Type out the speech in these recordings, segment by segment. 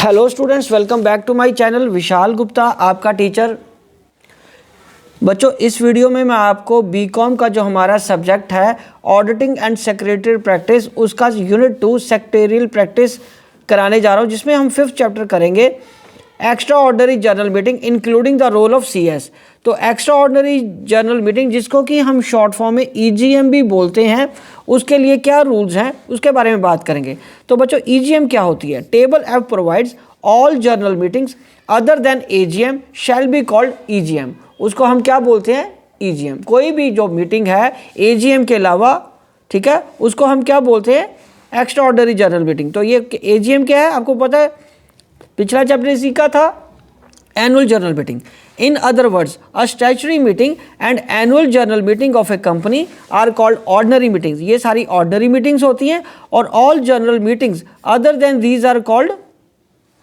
Hello students, welcome back to my channel. Vishal Gupta आपका teacher. बच्चों, इस वीडियो में मैं आपको बीकॉम का जो हमारा सब्जेक्ट है ऑडिटिंग एंड सेक्रेटरी प्रैक्टिस, उसका यूनिट 2 सेक्रेटरियल प्रैक्टिस कराने जा रहा हूं, जिसमें हम 5th चैप्टर करेंगे extraordinary general meeting including the role of CS। तो एक्स्ट्रा ऑर्डिनरी जर्नल मीटिंग, जिसको कि हम शॉर्ट फॉर्म में EGM भी बोलते हैं, उसके लिए क्या रूल्स हैं उसके बारे में बात करेंगे। तो बच्चों, EGM क्या होती है? Table F provides all general meetings other then AGM shall be called EGM। उसको हम क्या बोलते हैं? EGM। कोई भी जो मीटिंग है AGM के अलावा, ठीक है, उसको हम क्या बोलते हैं? Extra ordinary general meeting. तो ये AGM क्या है आपको पता है, पिछला चैप्टर सीखा था, annual general meeting. In other words, a statutory meeting and annual general meeting of a company are called ordinary meetings. ये सारी ऑर्डिनरी मीटिंग्स होती हैं, और all general meetings other than these are called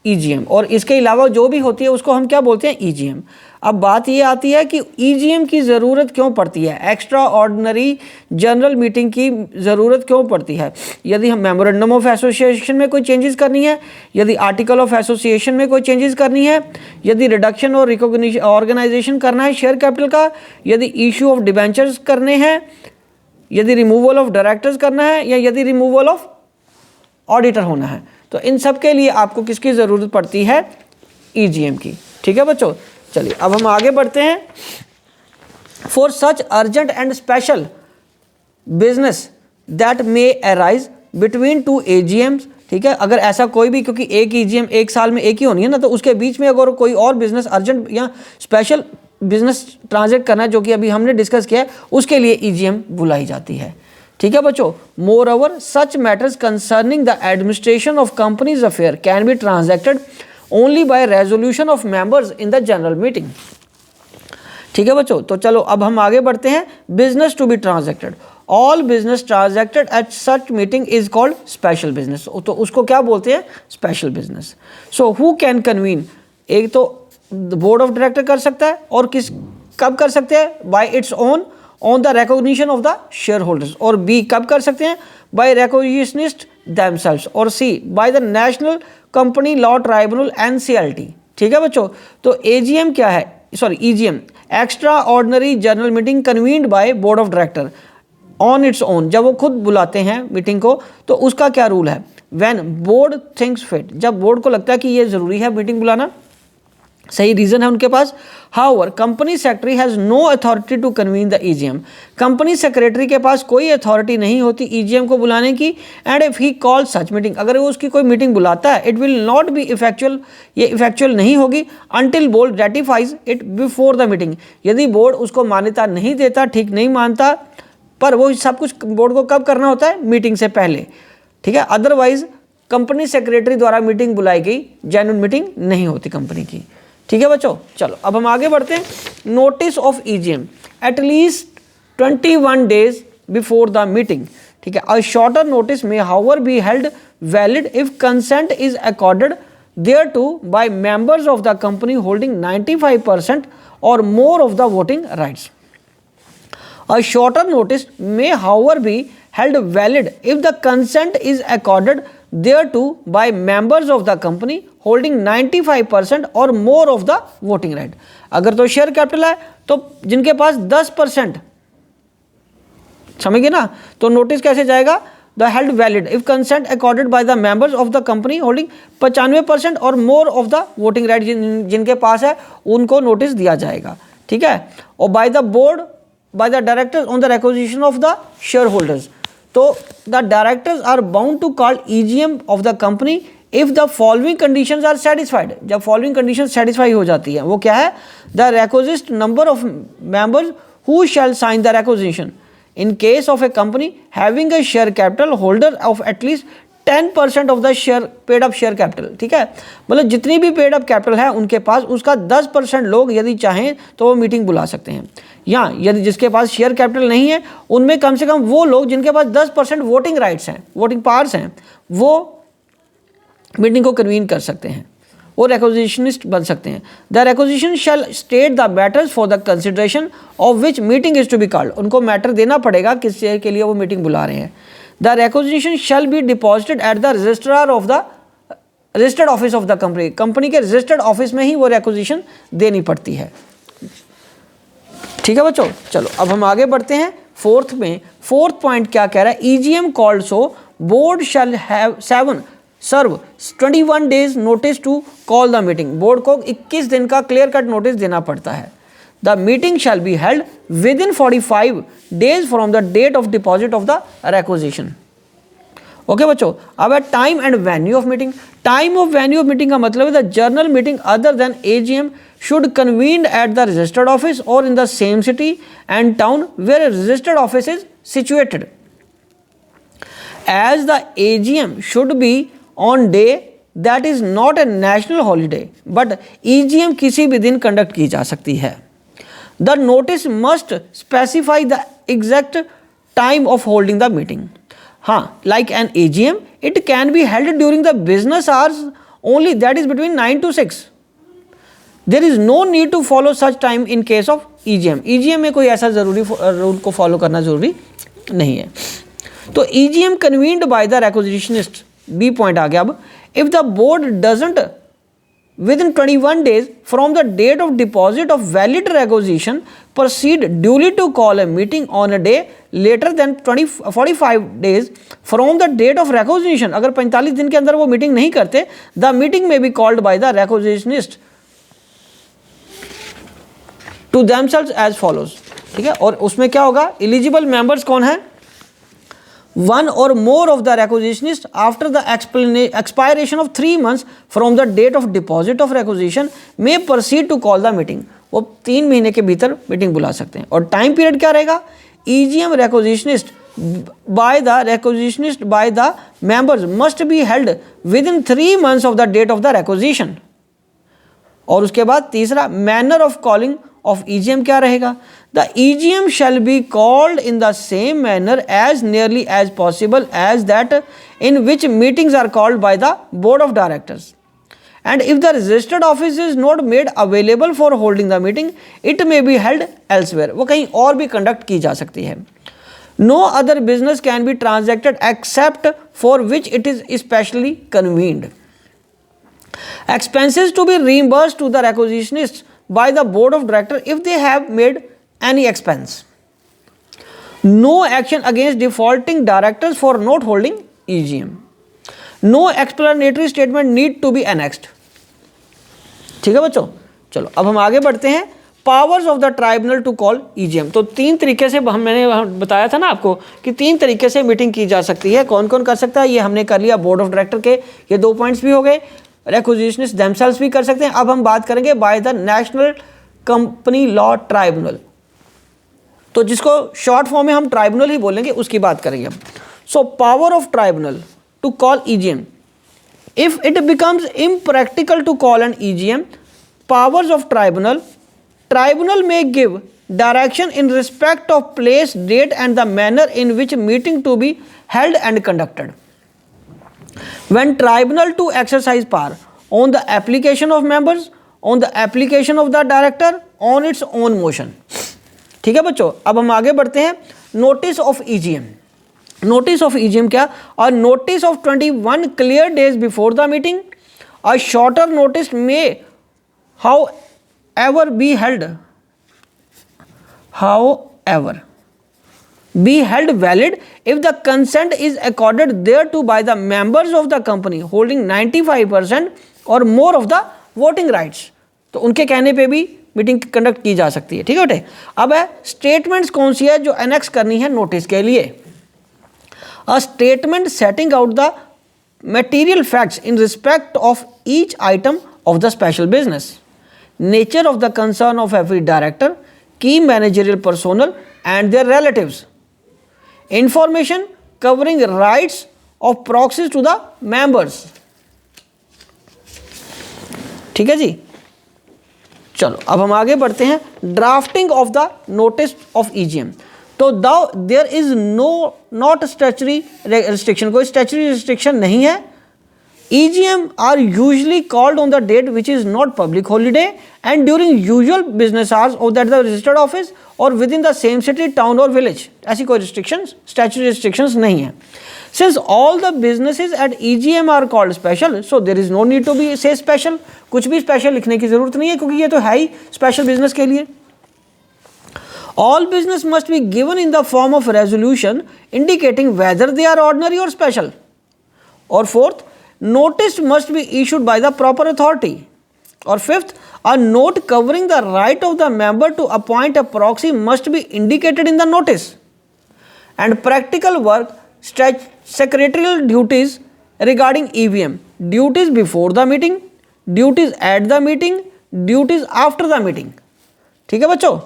EGM। और इसके अलावा जो भी होती है उसको हम क्या बोलते हैं? EGM। अब बात ये आती है कि EGM की ज़रूरत क्यों पड़ती है, एक्स्ट्रा ऑर्डिनरी जनरल मीटिंग की ज़रूरत क्यों पड़ती है? यदि हम मेमोरेंडम ऑफ एसोसिएशन में कोई चेंजेस करनी है, यदि आर्टिकल ऑफ एसोसिएशन में कोई चेंजेस करनी है, यदि रिडक्शन और रिकॉग्निशन ऑर्गेनाइजेशन करना है शेयर कैपिटल का, यदि इशू ऑफ डिबेंचर्स करने हैं, यदि रिमूवल ऑफ डायरेक्टर्स करना है, या यदि रिमूवल ऑफ ऑडिटर होना है, तो इन सब के लिए आपको किसकी ज़रूरत पड़ती है? EGM की। ठीक है बच्चों, चलिए अब हम आगे बढ़ते हैं। For such urgent and special business that may arise between 2 AGMs, ठीक है, अगर ऐसा कोई भी, क्योंकि एक EGM एक साल में एक ही होनी है ना, तो उसके बीच में अगर कोई और बिजनेस अर्जेंट या स्पेशल बिजनेस ट्रांजेक्ट करना है, जो कि अभी हमने डिस्कस किया है, उसके लिए EGM बुलाई जाती है। ठीक है बच्चों, more over such matters concerning the administration of companies affair can be transacted only by resolution of members in the general meeting. ठीक है बच्चों, तो चलो अब हम आगे बढ़ते हैं। Business to be transacted, all business transacted at such meeting is called special business. तो उसको क्या बोलते हैं? Special business. So who can convene, एक तो बोर्ड ऑफ डायरेक्टर कर सकता है, और कब कर सकते हैं? By its own on the recognition of the shareholders. और B कब कर सकते हैं? By requisitionist themselves. और C by the national company law tribunal NCLT। ठीक है बच्चों, तो AGM क्या है? EGM extraordinary general meeting convened by board of director on its own. जब वो खुद बुलाते हैं मीटिंग को, तो उसका क्या रूल है? व्हेन बोर्ड थिंक्स फिट, जब बोर्ड को लगता है कि ये ज़रूरी है मीटिंग बुलाना, सही रीजन है उनके पास। However company secretary has no authority to convene the EGM। Company secretary के पास कोई अथॉरिटी नहीं होती EGM को बुलाने की। And if he call such meeting, अगर वो उसकी कोई मीटिंग बुलाता है, it will not be effectual, ये इफेक्चुअल नहीं होगी until board ratifies it before the meeting. यदि बोर्ड उसको मान्यता नहीं देता, ठीक नहीं मानता, पर वो सब कुछ बोर्ड को कब करना होता है? मीटिंग से पहले। ठीक है, अदरवाइज कंपनी सेक्रेटरी द्वारा मीटिंग बुलाई गई जेन्युइन मीटिंग नहीं होती कंपनी की। ठीक है बच्चों, चलो अब हम आगे बढ़ते हैं। Notice of EGM at least 21 days before the meeting. ठीक है, अ शॉर्टर नोटिस में however be held valid if consent is accorded thereto by members of the company holding 95% और more of the voting rights. A shorter notice may however be held valid if the consent is accorded thereto by members of the company holding 95% or more of the voting right। अगर तो share capital है, तो जिनके पास 10%, समझ गए ना, तो notice कैसे जाएगा? The held valid if consent accorded by the members of the company holding 95% और more of the voting right, जिनके पास है उनको नोटिस दिया जाएगा। ठीक है, और by the board by the directors on the requisition of the shareholders। तो the directors are bound to call EGM of the company if the following conditions are satisfied। जब following conditions satisfy हो जाती है, वो क्या है? The requisite number of members who shall sign the requisition in case of a company having a share capital holder of at least 10% of the share paid up share capital. ठीक है, मतलब जितनी भी पेड अप कैपिटल है उनके पास, उसका 10% लोग यदि चाहें तो वो मीटिंग बुला सकते हैं। या यदि जिसके पास शेयर कैपिटल नहीं है, उनमें कम से कम वो लोग जिनके पास 10% वोटिंग राइट्स हैं, वोटिंग पावर्स हैं, वो मीटिंग को कन्वीन कर सकते हैं, वो रिक्वेजिशनिस्ट बन सकते हैं। The requisition shall state the matters for the consideration of which meeting is to be called. उनको मैटर देना पड़ेगा किस के लिए वो मीटिंग बुला रहे हैं। The requisition shall be deposited at the registrar of the registered office of the company, company के रजिस्टर्ड ऑफिस में ही वो रिक्विजिशन देनी पड़ती है। ठीक है बच्चों, चलो अब हम आगे बढ़ते हैं फोर्थ में। फोर्थ पॉइंट क्या कह रहा है, EGM called so board shall have serve 21 days notice to call the meeting. Board को 21 दिन का क्लियर कट नोटिस देना पड़ता है। The meeting shall be held within 45 days from the date of deposit of the requisition. Okay बच्चों, अब है time and venue of meeting. Time of venue of meeting का मतलब है the general meeting other than AGM should convened at the registered office or in the same city and town where a registered office is situated. As the AGM should be on day that is not a national holiday, but EGM किसी भी दिन conduct की जा सकती है. The notice must specify the exact time of holding the meeting. हाँ, like an AGM, it can be held during the business hours only, that is between 9 to 6. There is no need to follow such time in case of EGM. EGM में कोई ऐसा ज़रूरी rule को follow करना ज़रूरी नहीं है। तो EGM convened by the requisitionist, B point आ गया। अब if the board doesn't within 21 days from the date of deposit of valid requisition proceed duly to call a meeting on a day later than 45 days from the date of requisition, अगर 45 दिन के अंदर वो meeting नहीं करते, the meeting may be called by the requisitionist to themselves as follows। ठीक है, और उसमें क्या होगा, एलिजिबल मेंबर्स कौन है, one or more of the requisitionist after the expiration of 3 months from the date of deposit of requisition may proceed to call the meeting. वो 3 महीने के भीतर मीटिंग बुला सकते हैं। और टाइम पीरियड क्या रहेगा, EGM requisitionist by the members must be held within 3 months of the date of the requisition. और उसके बाद तीसरा, manner of calling of EGM क्या रहेगा, the EGM shall be called in the same manner as nearly as possible as that in which meetings are called by the board of directors, and if the registered office is not made available for holding the meeting, it may be held elsewhere। वो कहीं और भी conduct की जा सकती है। No other business can be transacted except for which it is especially convened। Expenses to be reimbursed to the requisitionists by the board of directors if they have made any expense. No action against defaulting directors for not holding EGM. No explanatory statement need to be annexed। ठीक है बच्चों, चलो अब हम आगे बढ़ते हैं। Powers of the tribunal to call EGM। तो 3 तरीके से मैंने बताया था ना आपको कि 3 तरीके से मीटिंग की जा सकती है। कौन कौन कर सकता है, ये हमने कर लिया, बोर्ड ऑफ डायरेक्टर के ये 2 पॉइंट्स भी हो गए, रिक्विजिशनिस्ट देमसेल्व्स भी कर सकते हैं। अब हम बात करेंगे bye the national company law tribunal, तो जिसको शॉर्ट फॉर्म में हम ट्राइब्यूनल ही बोलेंगे, उसकी बात करेंगे हम। So power of tribunal to call EGM, if it becomes impractical to call an EGM, powers of tribunal may give direction in respect of place, date and the manner in which meeting to be held and conducted. When tribunal to exercise power on the application of members, on the application of the director, on its own motion। ठीक है बच्चों, अब हम आगे बढ़ते हैं। Notice of EGM। Notice of EGM क्या, और notice of 21 clear days before the meeting, a shorter notice may however be held valid if the consent is accorded thereto by the members of the company holding 95% or more of the voting rights। तो उनके कहने पे भी meeting conduct की जा सकती है। ठीक है बेटे, अब है स्टेटमेंट्स कौन सी है जो एनेक्स करनी है नोटिस के लिए। A statement setting out the material facts in respect of each item of the special business, nature of the concern of every director, key managerial personnel and their relatives, information covering rights of proxies to the members। ठीक है जी, चलो अब हम आगे बढ़ते हैं। Drafting of the notice of EGM। तो there is not statutory restriction, कोई स्टैच्यूटरी रिस्ट्रिक्शन नहीं है EGM are usually called on the date which is not public holiday and during usual business hours of that the registered office or within the same city, town or village. ऐसी कोई restrictions, statutory restrictions नहीं है. Since all the businesses at EGM are called special, so there is no need to be say special. कुछ भी special लिखने की जरूरत नहीं है क्योंकि ये तो है ही special business के लिए. All business must be given in the form of resolution indicating whether they are ordinary or special. और fourth, notice must be issued by the proper authority. Or fifth, a note covering the right of the member to appoint a proxy must be indicated in the notice. And practical work, secretarial duties regarding EVM, duties before the meeting, duties at the meeting, duties after the meeting. ठीक है बच्चों,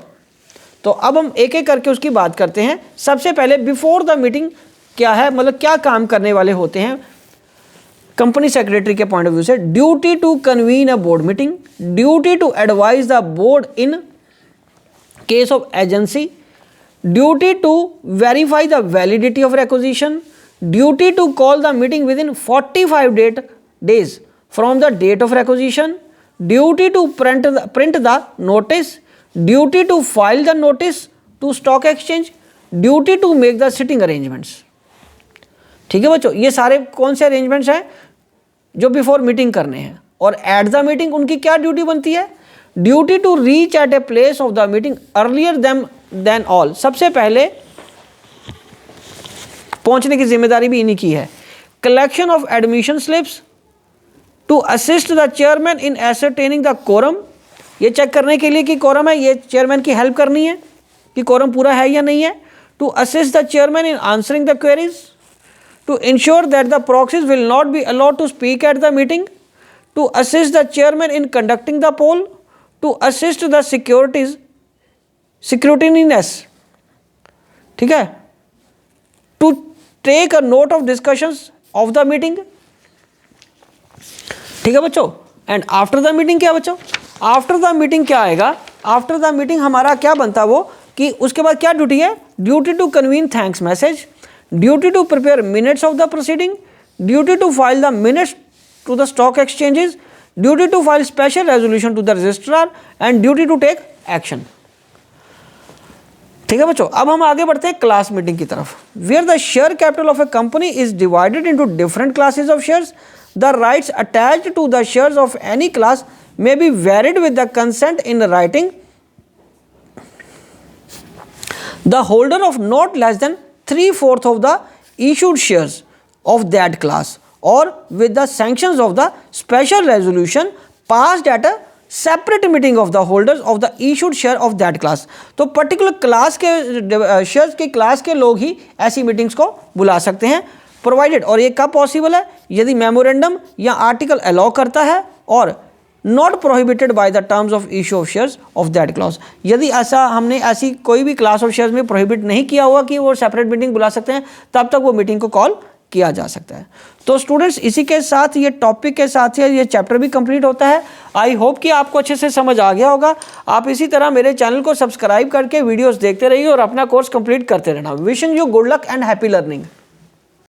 तो अब हम एक एक करके उसकी बात करते हैं. सबसे पहले बिफोर द मीटिंग क्या है, मतलब क्या काम करने वाले होते हैं कंपनी सेक्रेटरी के पॉइंट ऑफ व्यू से. Duty to convene a board meeting, duty to advise the board in case of agency, duty to verify the validity of requisition, duty to call the meeting within 45 days from the date of requisition, duty to print the notice, duty to file the notice to stock exchange, duty to make the sitting arrangements. ठीक है बच्चों, ये सारे कौन से arrangements हैं जो before meeting करने हैं. और एट द मीटिंग उनकी क्या ड्यूटी बनती है, duty to reach at a place of the meeting earlier than all. सबसे पहले पहुंचने की जिम्मेदारी भी इन्हीं की है. Collection of admission slips to assist the chairman in ascertaining the quorum, ये चेक करने के लिए कि कोरम है, ये चेयरमैन की हेल्प करनी है कि कोरम पूरा है या नहीं है. To assist the chairman in answering the queries, to ensure that the proxies will not be allowed to speak at the meeting, to assist the chairman in conducting the poll, to assist the scrutininess, ठीक है, to take a note of discussions of the meeting. ठीक है बच्चों. And after the meeting क्या बच्चों, after the meeting क्या आएगा, after the meeting हमारा क्या बनता वो कि उसके बाद क्या ड्यूटी है, duty to convene thanks message, duty to prepare minutes of the proceeding, duty to file the minutes to the stock exchanges, duty to file special resolution to the registrar and duty to take action. ठीक है बच्चों, अब हम आगे बढ़ते हैं class meeting की तरफ. Where the share capital of a company is divided into different classes of shares, the rights attached to the shares of any class may be varied with the consent in writing the holder of not less than 3/4 of the issued shares of that class or with the sanctions of the special resolution passed at a separate meeting of the holders of the issued share of that class. तो particular class के shares के class के लोग ही ऐसी meetings को बुला सकते हैं, प्रोवाइडेड, और ये कब पॉसिबल है, यदि मेमोरेंडम या आर्टिकल अलाउ करता है और not prohibited by the terms of issue of shares of that clause. यदि ऐसा हमने ऐसी कोई भी क्लास ऑफ शेयर्स में प्रोहिबिट नहीं किया हुआ कि वो सेपरेट मीटिंग बुला सकते हैं, तब तक वो मीटिंग को कॉल किया जा सकता है. तो स्टूडेंट्स, इसी के साथ ये टॉपिक के साथ ही ये चैप्टर भी कंप्लीट होता है. आई होप कि आपको अच्छे से समझ आ गया होगा. आप इसी तरह मेरे चैनल को सब्सक्राइब करके वीडियोस देखते रहिए और अपना कोर्स कंप्लीट करते रहना. Wishing you good luck and happy learning.